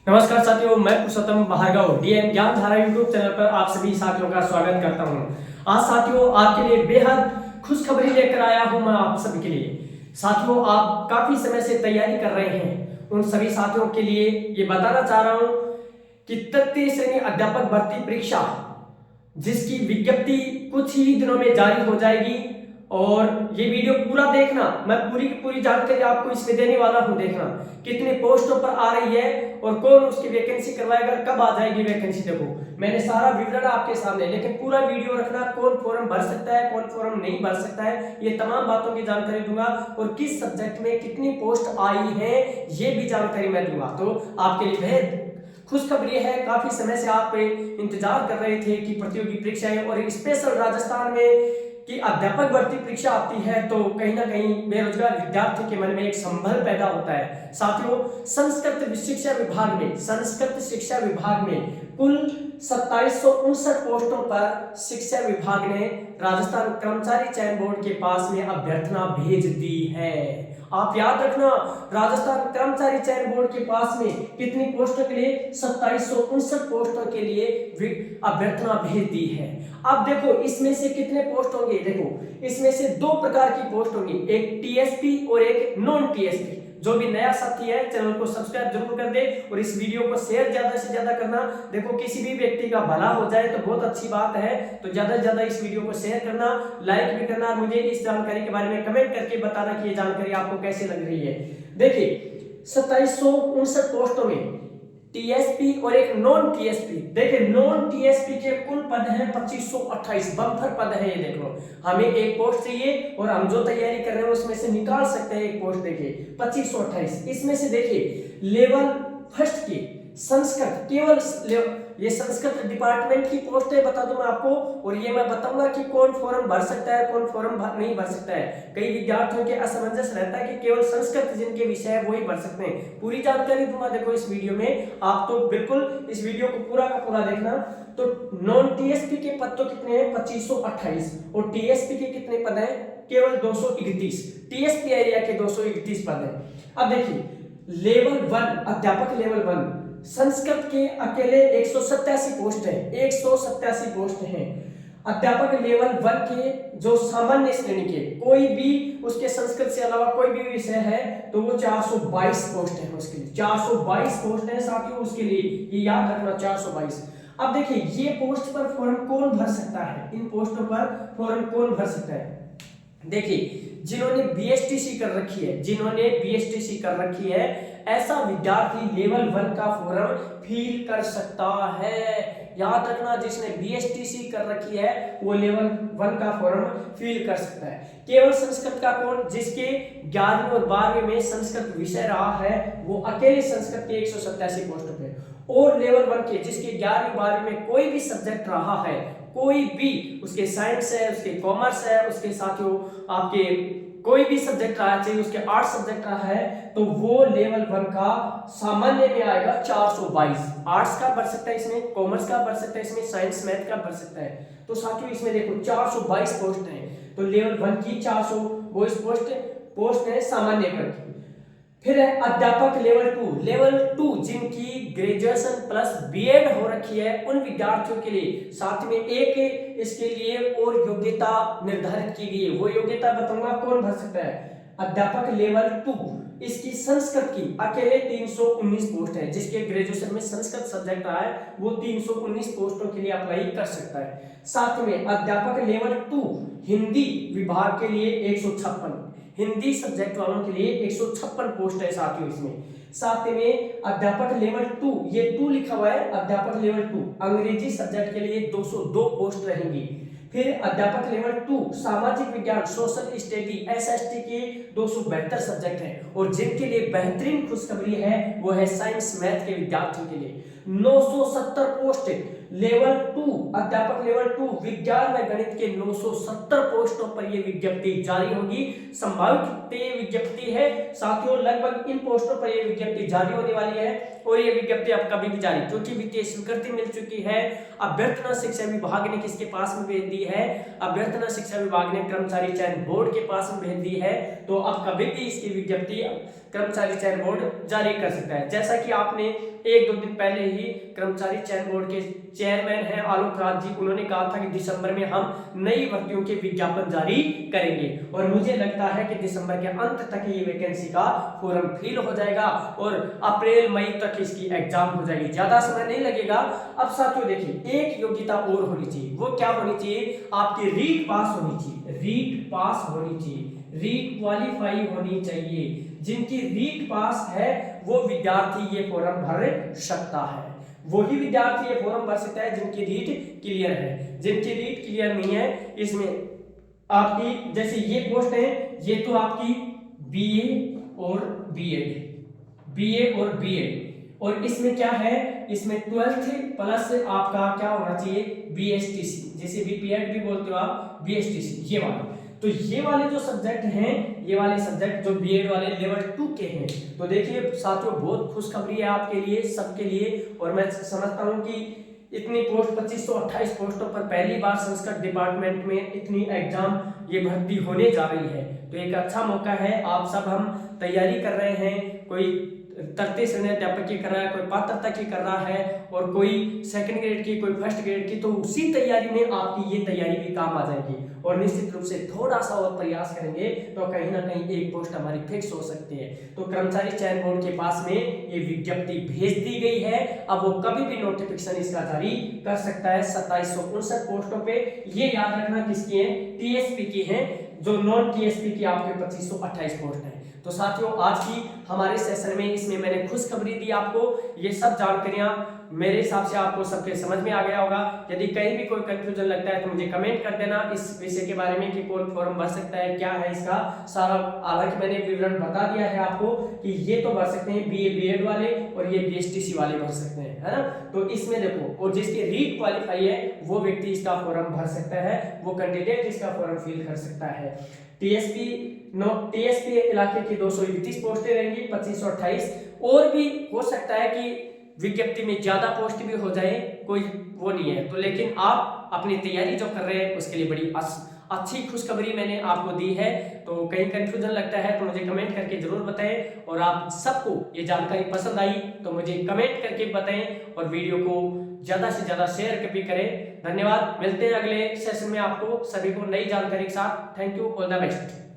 नमस्कार साथियों, मैं पुरुषोत्तम भार्गव डीएम ज्ञान धारा यूट्यूब चैनल पर आप सभी साथियों का स्वागत करता हूं। आज साथियों आपके लिए बेहद खुशखबरी लेकर आया हूं मैं आप सभी के लिए। साथियों आप काफी समय से तैयारी कर रहे हैं, उन सभी साथियों के लिए ये बताना चाह रहा हूं कि तृतीय श्रेणी अध्यापक भर्ती परीक्षा जिसकी विज्ञप्ति कुछ ही दिनों में जारी हो जाएगी और ये वीडियो पूरा देखना, मैं पूरी की पूरी जानकारी आपको इसमें देने वाला हूं। देखना कितने पोस्टों पर आ रही है और कौन उसकी वैकेंसी करवाएगा, कब आ जाएगी वैकेंसी। देखो मैंने सारा विवरण आपके सामने, लेकिन पूरा वीडियो रखना, कौन फॉर्म भर सकता है कौन फॉर्म नहीं भर सकता है, ये तमाम बातों की जानकारी दूंगा और किस सब्जेक्ट में कितनी पोस्ट आई है ये भी जानकारी मैं दूंगा। तो आपके लिए बेहद खुशखबरी है। काफी समय से आप इंतजार कर रहे थे कि प्रतियोगी परीक्षाएं और स्पेशल राजस्थान में कि अध्यापक भर्ती परीक्षा आती है तो कहीं ना कहीं बेरोजगार विद्यार्थियों के मन में एक संभल पैदा होता है। साथियों संस्कृत शिक्षा विभाग में कुल 2759 पोस्टों पर शिक्षा विभाग ने राजस्थान कर्मचारी चयन बोर्ड के पास में अभ्यर्थना भेज दी है। आप याद रखना, राजस्थान कर्मचारी चयन बोर्ड के पास में कितनी पोस्टों के लिए 2759 पोस्टों के लिए अभ्यर्थना भेज दी है। अब देखो इसमें से कितने पोस्ट होंगे, देखो इसमें से दो प्रकार की पोस्ट होंगी, एक टीएसपी और एक नॉन टीएसपी। जो भी नया साथी है चैनल को सब्सक्राइब जरूर कर दे और इस वीडियो को शेयर ज्यादा से ज्यादा करना। देखो किसी भी व्यक्ति का भला हो जाए तो बहुत अच्छी बात है, तो ज्यादा से ज्यादा इस वीडियो को शेयर करना, लाइक भी करना और मुझे इस जानकारी के बारे में कमेंट करके बताना कि ये जानकारी आपको कैसे लग रही है। देखिए 2759 पोस्टों में टीएसपी और एक नॉन टीएसपी। देखिए नॉन टीएसपी के कुल पद हैं 2528, बम्पर पद है ये। देख लो हमें एक पोस्ट चाहिए और हम जो तैयारी कर रहे हैं उसमें से निकाल सकते हैं एक पोस्ट। देखिए 2528, इसमें से देखिए लेवल फर्स्ट की संस्कृत, केवल ये संस्कृत डिपार्टमेंट की पोस्ट है, बता दूं मैं आपको, और ये मैं बताऊंगा कि कौन फॉर्म भर सकता है कौन फॉर्म नहीं भर सकता है। कई विद्यार्थियों के असमंजस रहता है कि केवल संस्कृत जिनके विषय है वो ही भर सकते हैं। पूरी जानकारी दूंगा देखो इस वीडियो में, आप तो बिल्कुल इस वीडियो को पूरा का पूरा देखना। तो नॉन टीएसपी के पद तो कितने हैं 2528 और टीएसपी के कितने पद हैं केवल 231। टीएसपी एरिया के 231 पद हैं। अब देखिए लेवल 1 अध्यापक लेवल 1 संस्कृत के अकेले 187 पोस्ट है, 187 पोस्ट हैं। अध्यापक लेवल 1 के जो सामान्य श्रेणी के कोई भी उसके संस्कृत से अलावा कोई भी विषय है तो वो 422 पोस्ट है, उसके लिए 422 पोस्ट है साथियों, उसके लिए ये याद रखना 422। अब देखिए ये पोस्ट पर फॉर्म कौन भर सकता है, इन पोस्टों पर फॉर्म कौन भर सकता है। देखिए जिन्होंने बीएसटीसी कर रखी है, जिन्होंने बीएसटीसी कर रखी है ऐसा विद्यार्थी लेवल 1 का फॉर्म फिल कर सकता है। याद रखना जिसने बीएसटीसी कर रखी है वो लेवल 1 का फॉर्म फिल कर सकता है। केवल संस्कृत का कौन, जिसके 11वीं और 12वीं में संस्कृत विषय रहा है वो अकेले संस्कृत के 187 पोस्ट पे, और लेवल 1 के जिसके 11वीं 12वीं में कोई भी सब्जेक्ट रहा है, कोई भी उसके साइंस है उसके कॉमर्स है उसके साथियों आपके कोई भी सब्जेक्ट रहा है, चाहे उसके 8 सब्जेक्ट रहा है तो वो लेवल 1 का सामान्य में आएगा 422। आर्ट्स का भर सकता है इसमें, कॉमर्स का भर सकता है इसमें, साइंस मैथ का भर सकता है। तो साथियों इसमें देखो 422 पोस्ट हैं, तो लेवल 1 की 422 पोस्ट है सामान्य पर की। फिर है अध्यापक लेवल 2 जिनकी ग्रेजुएशन प्लस बीएड हो रखी है उन विद्यार्थियों के लिए साथ में एक इसके लिए और योग्यता निर्धारित की गई है। वो योग्यता बताऊंगा कौन भर सकता है। अध्यापक लेवल 2 इसकी संस्कृत की अकेले 319 पोस्ट है, जिसके ग्रेजुएशन में संस्कृत सब्जेक्ट रहा है वो 319 पोस्टों के लिए अप्लाई कर सकता है। साथ में अध्यापक लेवल 2 हिंदी विभाग के लिए 156, हिंदी सब्जेक्ट वालों के लिए 156 पोस्ट है साथियों इसमें। साथ में अध्यापक लेवल 2, ये 2 लिखा हुआ है, अध्यापक लेवल 2 अंग्रेजी सब्जेक्ट के लिए 202 पोस्ट रहेंगी। फिर अध्यापक लेवल 2 सामाजिक विज्ञान सोशल स्टडी एसएसटी के 272 सब्जेक्ट हैं, और जिनके लिए बेहतरीन खुशखबरी है वो है साइंस मैथ के विद्यार्थियों के लिए 970 पोस्ट लेवल 2 अध्यापक लेवल 2 विज्ञान व गणित के 970 पोस्टों पर ये विज्ञप्ति जारी होगी। संभावित ये विज्ञप्ति है साथियों, लगभग इन पोस्टों पर ये विज्ञप्ति जारी होने वाली है और ये विज्ञप्ति अब कभी भी जारी, क्योंकि वित्तीय स्वीकृति मिल चुकी है। अभ्यर्थना शिक्षा विभाग ने किसके पास में भेज दी है, अभ्यर्थना शिक्षा विभाग ने कर्मचारी चयन बोर्ड के पास में भेज दी है। तो अब कभी भी इसकी विज्ञप्ति कर्मचारी चयन बोर्ड जारी कर सकता है। जैसा कि आपने एक दो दिन पहले ही कर्मचारी चयन बोर्ड के चेयरमैन हैं आलोक राज जी, उन्होंने कहा था कि दिसंबर में हम नई भर्तियों के विज्ञापन जारी करेंगे और मुझे लगता है कि दिसंबर के अंत तक ये वैकेंसी का फॉर्म फिल हो जाएगा और अप्रैल मई तक इसकी एग्जाम हो जाएगी, ज्यादा समय नहीं लगेगा। अब साथियों देखिए, एक योग्यता और होनी चाहिए, वो क्या होनी चाहिए, आपकी रीट पास होनी चाहिए, रीट पास होनी चाहिए, रीट क्वालिफाई होनी चाहिए। जिनकी रीट पास है वो विद्यार्थी ये फॉर्म भर सकता है, वही विद्यार्थी ये फॉर्म भर सकता है जिनकी रीट क्लियर है। जिनकी रीट क्लियर नहीं है, इसमें आपकी जैसे ये पोस्ट है, ये तो आपकी बीए और बीएड, बीए और बीएड, और इसमें क्या है, इसमें 12th प्लस आपका क्या होना चाहिए, बीएसटीसी, जैसे बीपीएड भी बोलते हो आप, बीएसटीसी ये वाले। तो ये वाले जो सब्जेक्ट हैं, ये वाले सब्जेक्ट जो बीएड वाले लेवल 2 के हैं, तो देखिए साथियों बहुत खुशखबरी है आपके लिए, सबके लिए। और मैं समझता हूं कि इतनी पोस्ट 2528 पोस्टों पर पहली बार संस्कृत डिपार्टमेंट में इतनी एग्जाम ये भर्ती होने जा रही है, तो एक अच्छा मौका है। आप सब हम तैयारी कर रहे हैं, कोई तृतीय श्रेणी अध्यापक की कर रहा है, कोई पात्रता की कर रहा है और कोई सेकंड ग्रेड की, कोई फर्स्ट ग्रेड की, तो उसी तैयारी में आपकी ये तैयारी भी काम आ जाएगी और निश्चित रूप से थोड़ा सा और प्रयास करेंगे तो कहीं ना कहीं एक पोस्ट हमारी फिक्स हो सकती है। तो कर्मचारी चयन बोर्ड के पास में ये विज्ञप्ति भेज दी गई है, अब वो कभी भी नोटिफिकेशन इसका जारी कर सकता है। 2759 पोस्टों पे, ये याद रखना किसकी है, टीएसपी की है, जो नॉन टीएसपी की आपके 2528 पोस्ट है। तो साथियों आज की हमारे सेशन में इसमें मैंने खुशखबरी दी आपको, ये सब जानकारियां मेरे हिसाब से आपको सबके समझ में आ गया होगा। यदि कहीं भी कोई कंफ्यूजन लगता है तो मुझे कमेंट कर देना इस विषय के बारे में कि कौन फॉर्म भर सकता है, क्या है इसका सारा, हालांकि मैंने विवरण बता दिया है आपको कि ये तो भर सकते हैं बीए बीएड वाले और ये बीएसटीसी वाले भर सकते हैं, है ना। तो इसमें देखो, और जिसकी रीट क्वालिफाई है वो व्यक्ति इसका फॉर्म भर सकता है, वो कैंडिडेट इसका फॉर्म फिल कर सकता है। टीएसपी इलाके की 231 पोस्टें रहेंगी, 2528, और भी हो सकता है कि विज्ञप्ति में ज्यादा पोस्ट भी हो जाए, कोई वो नहीं है। तो लेकिन आप अपनी तैयारी जो कर रहे हैं उसके लिए बड़ी अच्छी खुशखबरी मैंने आपको दी है। तो कहीं कंफ्यूजन लगता है तो मुझे कमेंट करके जरूर बताएं, और आप सबको ये जानकारी पसंद आई तो मुझे कमेंट करके बताएं और वीडियो को ज्यादा से ज्यादा शेयर भी करें। धन्यवाद, मिलते हैं अगले सेशन में आपको सभी को नई जानकारी के साथ। Thank you, all the best.